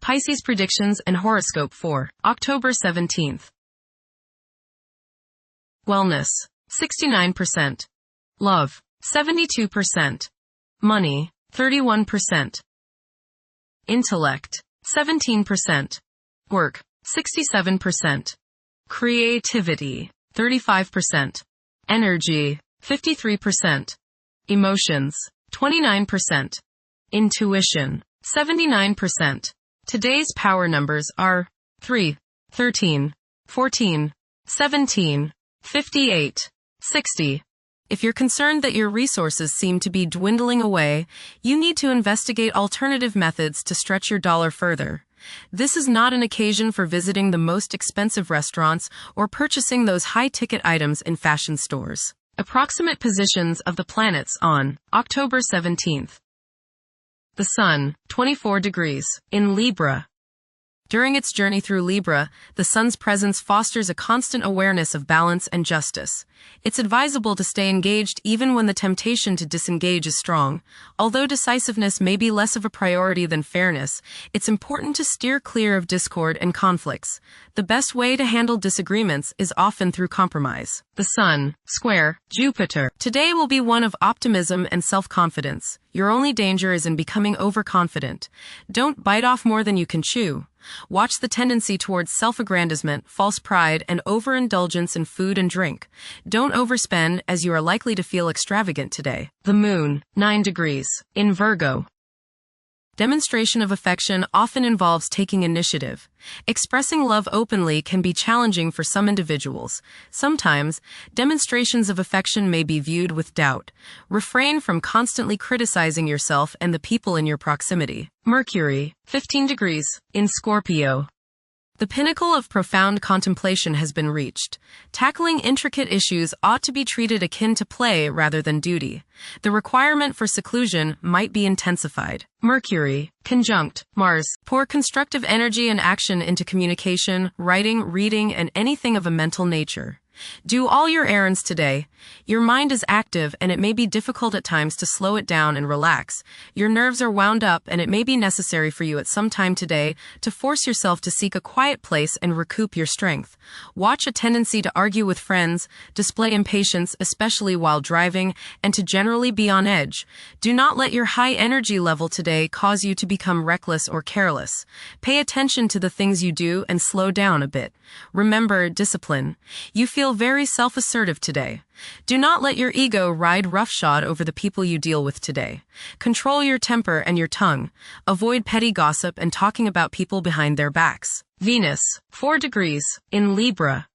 Pisces predictions and horoscope for October 17th. Wellness, 69%. Love, 72%. Money, 31%. Intellect, 17%. Work, 67%. Creativity, 35%. Energy, 53%. Emotions, 29%. Intuition, 79%. Today's power numbers are 3, 13, 14, 17, 58, 60. If you're concerned that your resources seem to be dwindling away, you need to investigate alternative methods to stretch your dollar further. This is not an occasion for visiting the most expensive restaurants or purchasing those high-ticket items in fashion stores. Approximate positions of the planets on October 17th. The Sun, 24 degrees, in Libra. During its journey through Libra, the Sun's presence fosters a constant awareness of balance and justice. It's advisable to stay engaged even when the temptation to disengage is strong. Although decisiveness may be less of a priority than fairness, it's important to steer clear of discord and conflicts. The best way to handle disagreements is often through compromise. The Sun, square, Jupiter. Today will be one of optimism and self-confidence. Your only danger is in becoming overconfident. Don't bite off more than you can chew. Watch the tendency towards self-aggrandizement, false pride, and overindulgence in food and drink. Don't overspend, as you are likely to feel extravagant today. The Moon, 9 degrees, in Virgo. Demonstration of affection often involves taking initiative. Expressing love openly can be challenging for some individuals. Sometimes, demonstrations of affection may be viewed with doubt. Refrain from constantly criticizing yourself and the people in your proximity. Mercury, 15 degrees, in Scorpio. The pinnacle of profound contemplation has been reached. Tackling intricate issues ought to be treated akin to play rather than duty. The requirement for seclusion might be intensified. Mercury, conjunct Mars. Pour constructive energy and action into communication, writing, reading, and anything of a mental nature. Do all your errands today. Your mind is active and it may be difficult at times to slow it down and relax. Your nerves are wound up and it may be necessary for you at some time today to force yourself to seek a quiet place and recoup your strength. Watch a tendency to argue with friends, display impatience, especially while driving, and to generally be on edge. Do not let your high energy level today cause you to become reckless or careless. Pay attention to the things you do and slow down a bit. Remember discipline. You feel very self-assertive today. Do not let your ego ride roughshod over the people you deal with today. Control your temper and your tongue. Avoid petty gossip and talking about people behind their backs. Venus, 4 degrees, in Libra.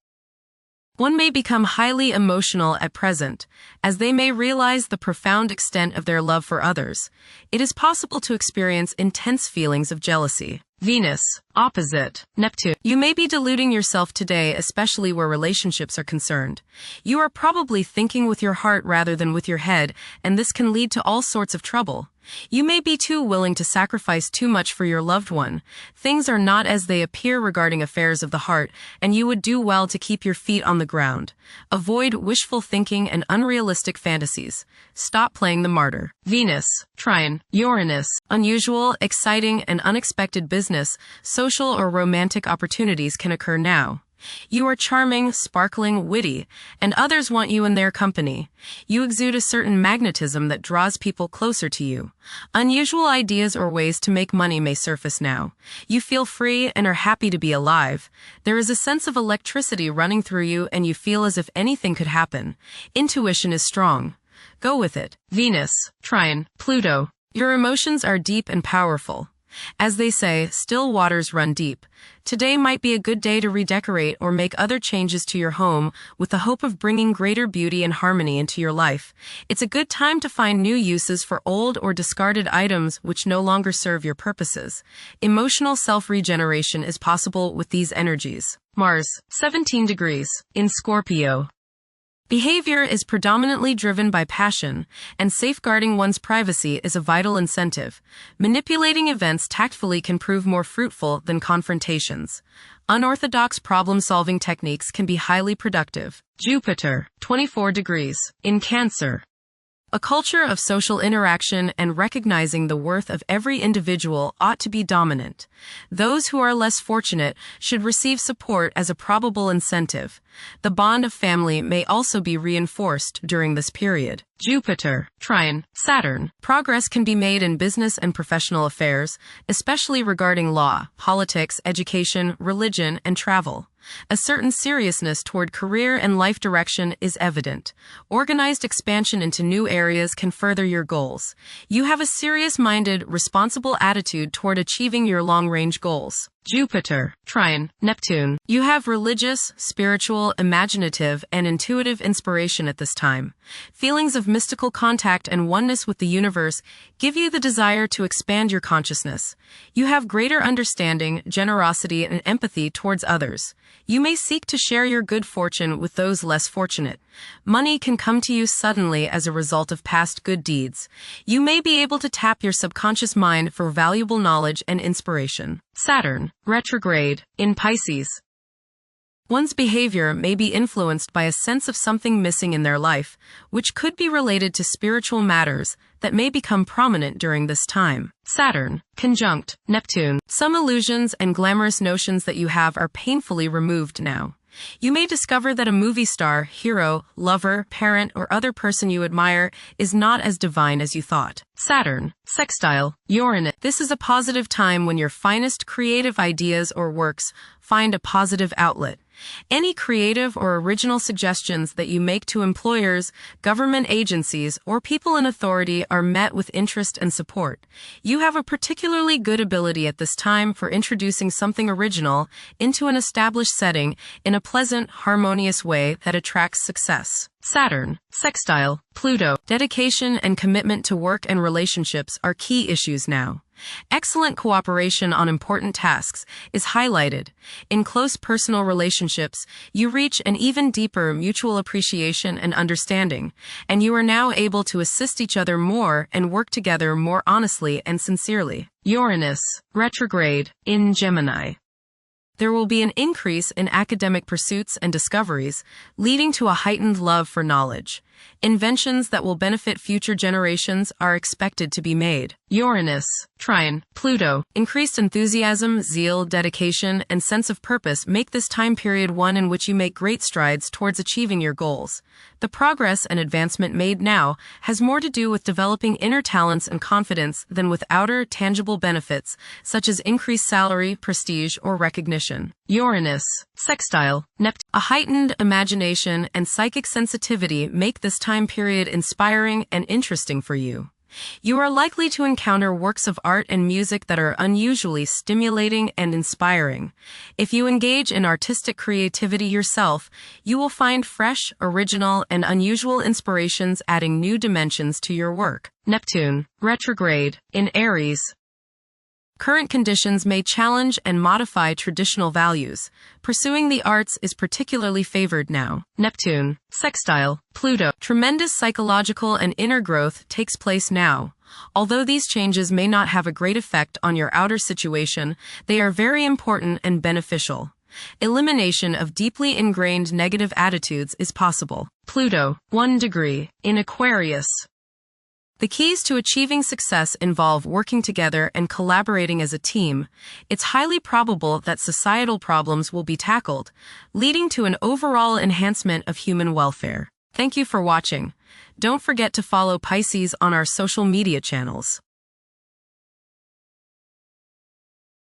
One may become highly emotional at present, as they may realize the profound extent of their love for others. It is possible to experience intense feelings of jealousy. Venus, opposite Neptune. You may be deluding yourself today, especially where relationships are concerned. You are probably thinking with your heart rather than with your head, and this can lead to all sorts of trouble. You may be too willing to sacrifice too much for your loved one. Things are not as they appear regarding affairs of the heart, and you would do well to keep your feet on the ground. Avoid wishful thinking and unrealistic fantasies. Stop playing the martyr. Venus, trine Uranus. Unusual, exciting, and unexpected business, social or romantic opportunities can occur now. You are charming, sparkling, witty, and others want you in their company. You exude a certain magnetism that draws people closer to you. Unusual ideas or ways to make money may surface now. You feel free and are happy to be alive. There is a sense of electricity running through you and you feel as if anything could happen. Intuition is strong. Go with it. Venus, trine Pluto. Your emotions are deep and powerful. As they say, still waters run deep. Today might be a good day to redecorate or make other changes to your home with the hope of bringing greater beauty and harmony into your life. It's a good time to find new uses for old or discarded items which no longer serve your purposes. Emotional self-regeneration is possible with these energies. Mars, 17 degrees, in Scorpio. Behavior is predominantly driven by passion, and safeguarding one's privacy is a vital incentive. Manipulating events tactfully can prove more fruitful than confrontations. Unorthodox problem-solving techniques can be highly productive. Jupiter, 24 degrees, in Cancer. A culture of social interaction and recognizing the worth of every individual ought to be dominant. Those who are less fortunate should receive support as a probable incentive. The bond of family may also be reinforced during this period. Jupiter, trine, Saturn. Progress can be made in business and professional affairs, especially regarding law, politics, education, religion, and travel. A certain seriousness toward career and life direction is evident. Organized expansion into new areas can further your goals. You have a serious-minded, responsible attitude toward achieving your long-range goals. Jupiter, trine, Neptune. You have religious, spiritual, imaginative, and intuitive inspiration at this time. Feelings of mystical contact and oneness with the universe give you the desire to expand your consciousness. You have greater understanding, generosity, and empathy towards others. You may seek to share your good fortune with those less fortunate. Money can come to you suddenly as a result of past good deeds. You may be able to tap your subconscious mind for valuable knowledge and inspiration. Saturn, retrograde, in Pisces. One's behavior may be influenced by a sense of something missing in their life, which could be related to spiritual matters that may become prominent during this time. Saturn, conjunct, Neptune. Some illusions and glamorous notions that you have are painfully removed now. You may discover that a movie star, hero, lover, parent, or other person you admire is not as divine as you thought. Saturn, sextile, Uranus. This is a positive time when your finest creative ideas or works find a positive outlet. Any creative or original suggestions that you make to employers, government agencies, or people in authority are met with interest and support. You have a particularly good ability at this time for introducing something original into an established setting in a pleasant, harmonious way that attracts success. Saturn, sextile, Pluto. Dedication and commitment to work and relationships are key issues now. Excellent cooperation on important tasks is highlighted. In close personal relationships, you reach an even deeper mutual appreciation and understanding, and you are now able to assist each other more and work together more honestly and sincerely. Uranus, retrograde, in Gemini. There will be an increase in academic pursuits and discoveries, leading to a heightened love for knowledge. Inventions that will benefit future generations are expected to be made. Uranus, trine, Pluto. Increased enthusiasm, zeal, dedication, and sense of purpose make this time period one in which you make great strides towards achieving your goals. The progress and advancement made now has more to do with developing inner talents and confidence than with outer, tangible benefits, such as increased salary, prestige, or recognition. Uranus, sextile, Neptune. A heightened imagination and psychic sensitivity make this time period inspiring and interesting for you. You are likely to encounter works of art and music that are unusually stimulating and inspiring. If you engage in artistic creativity yourself, you will find fresh, original, and unusual inspirations adding new dimensions to your work. Neptune, retrograde, in Aries. Current conditions may challenge and modify traditional values. Pursuing the arts is particularly favored now. Neptune, sextile, Pluto. Tremendous psychological and inner growth takes place now. Although these changes may not have a great effect on your outer situation, they are very important and beneficial. Elimination of deeply ingrained negative attitudes is possible. Pluto, 1 degree, in Aquarius. The keys to achieving success involve working together and collaborating as a team. It's highly probable that societal problems will be tackled, leading to an overall enhancement of human welfare. Thank you for watching. Don't forget to follow Pisces on our social media channels.